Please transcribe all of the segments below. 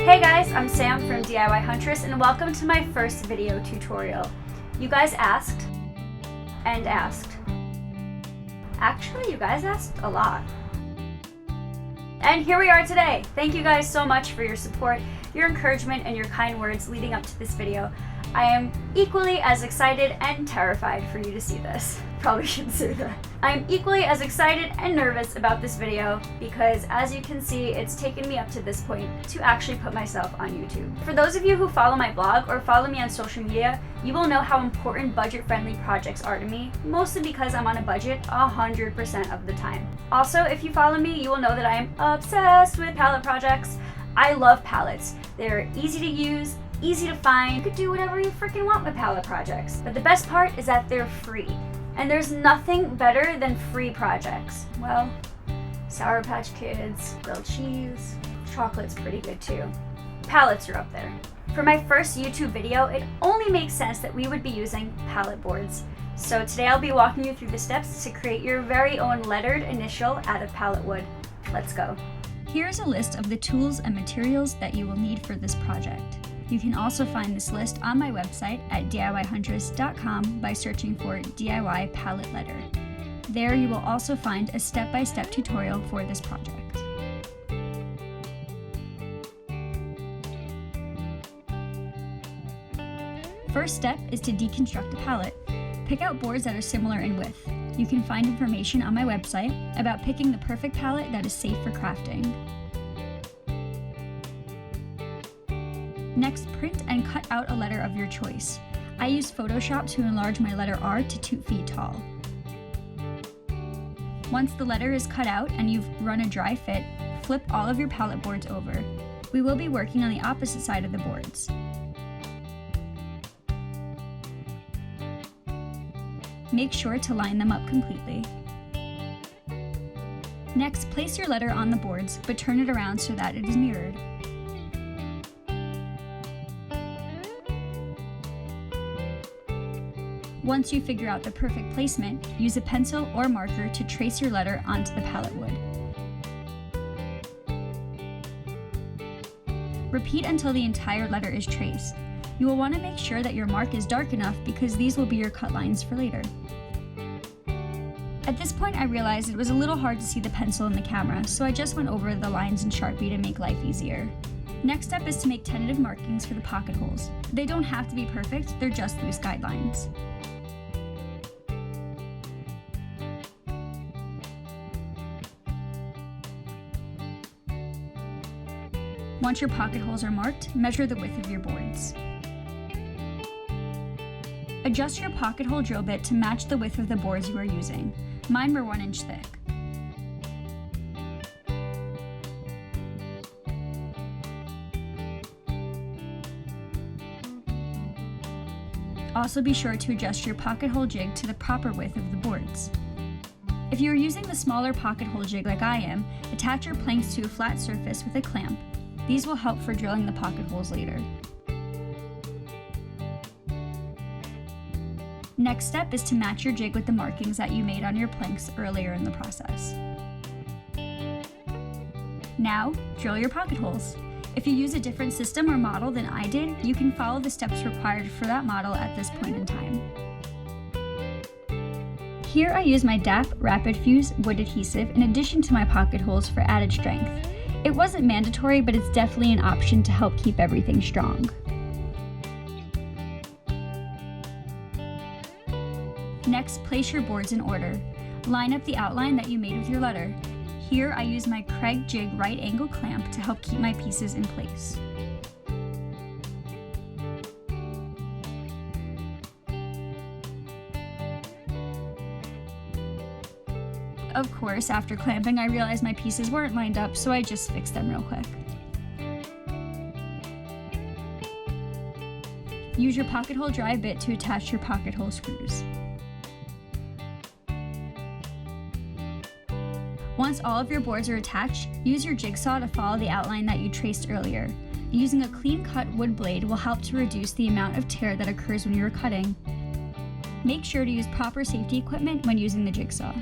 Hey guys, I'm Sam from DIY Huntress and welcome to my first video tutorial. You guys asked and asked. Actually, you guys asked a lot. And here we are today. Thank you guys so much for your support, your encouragement, and your kind words leading up to this video. I am equally as excited and terrified for you to see this. Probably shouldn't say that. I am equally as excited and nervous about this video because, as you can see, it's taken me up to this point to actually put myself on YouTube. For those of you who follow my blog or follow me on social media, you will know how important budget-friendly projects are to me, mostly because I'm on a budget 100% of the time. Also, if you follow me, you will know that I am obsessed with pallet projects. I love pallets. They're easy to use, easy to find. You could do whatever you freaking want with pallet projects. But the best part is that they're free. And there's nothing better than free projects. Well, Sour Patch Kids, grilled cheese, chocolate's pretty good too. Pallets are up there. For my first YouTube video, it only makes sense that we would be using pallet boards. So today I'll be walking you through the steps to create your very own lettered initial out of pallet wood. Let's go. Here's a list of the tools and materials that you will need for this project. You can also find this list on my website at DIYhuntress.com by searching for DIY pallet letter. There you will also find a step-by-step tutorial for this project. First step is to deconstruct a pallet. Pick out boards that are similar in width. You can find information on my website about picking the perfect pallet that is safe for crafting. Next, print and cut out a letter of your choice. I use Photoshop to enlarge my letter R to 2 feet tall. Once the letter is cut out and you've run a dry fit, flip all of your pallet boards over. We will be working on the opposite side of the boards. Make sure to line them up completely. Next, place your letter on the boards, but turn it around so that it is mirrored. Once you figure out the perfect placement, use a pencil or marker to trace your letter onto the pallet wood. Repeat until the entire letter is traced. You will want to make sure that your mark is dark enough because these will be your cut lines for later. At this point, I realized it was a little hard to see the pencil in the camera, so I just went over the lines in Sharpie to make life easier. Next step is to make tentative markings for the pocket holes. They don't have to be perfect, they're just loose guidelines. Once your pocket holes are marked, measure the width of your boards. Adjust your pocket hole drill bit to match the width of the boards you are using. Mine were 1 inch thick. Also be sure to adjust your pocket hole jig to the proper width of the boards. If you are using the smaller pocket hole jig like I am, attach your planks to a flat surface with a clamp. These will help for drilling the pocket holes later. Next step is to match your jig with the markings that you made on your planks earlier in the process. Now, drill your pocket holes. If you use a different system or model than I did, you can follow the steps required for that model at this point in time. Here I use my DAP Rapid Fuse wood adhesive in addition to my pocket holes for added strength. It wasn't mandatory, but it's definitely an option to help keep everything strong. Next, place your boards in order. Line up the outline that you made with your letter. Here I use my Craig Jig right angle clamp to help keep my pieces in place. Of course, after clamping, I realized my pieces weren't lined up, so I just fixed them real quick. Use your pocket hole drive bit to attach your pocket hole screws. Once all of your boards are attached, use your jigsaw to follow the outline that you traced earlier. Using a clean-cut wood blade will help to reduce the amount of tear that occurs when you are cutting. Make sure to use proper safety equipment when using the jigsaw.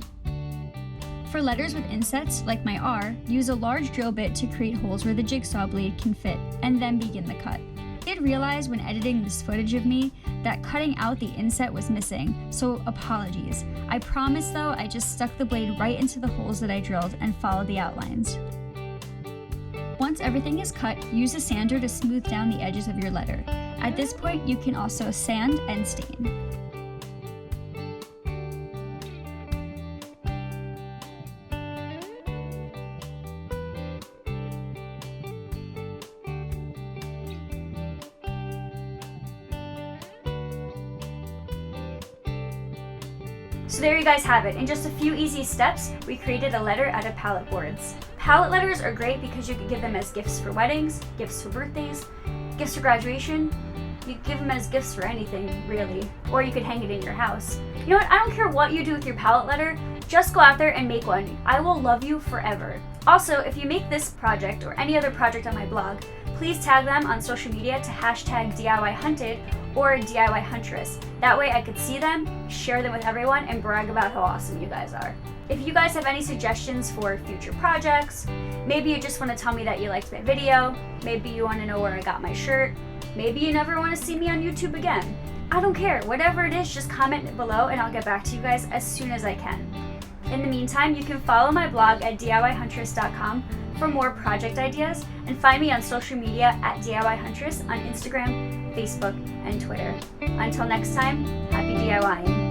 For letters with insets, like my R, use a large drill bit to create holes where the jigsaw blade can fit, and then begin the cut. I did realize when editing this footage of me that cutting out the inset was missing, so apologies. I promise though, I just stuck the blade right into the holes that I drilled and followed the outlines. Once everything is cut, use a sander to smooth down the edges of your letter. At this point, you can also sand and stain. So there you guys have it. In just a few easy steps, we created a letter out of pallet boards. Pallet letters are great because you can give them as gifts for weddings, gifts for birthdays, gifts for graduation. You can give them as gifts for anything, really. Or you could hang it in your house. You know what? I don't care what you do with your pallet letter, just go out there and make one. I will love you forever. Also, if you make this project or any other project on my blog, please tag them on social media to hashtag DIY Hunted or DIY Huntress. That way I could see them, share them with everyone, and brag about how awesome you guys are. If you guys have any suggestions for future projects, maybe you just want to tell me that you liked my video, maybe you want to know where I got my shirt, maybe you never want to see me on YouTube again. I don't care, whatever it is, just comment below and I'll get back to you guys as soon as I can. In the meantime, you can follow my blog at DIYHuntress.com for more project ideas, and find me on social media at DIY Huntress on Instagram, Facebook, and Twitter. Until next time, happy DIYing.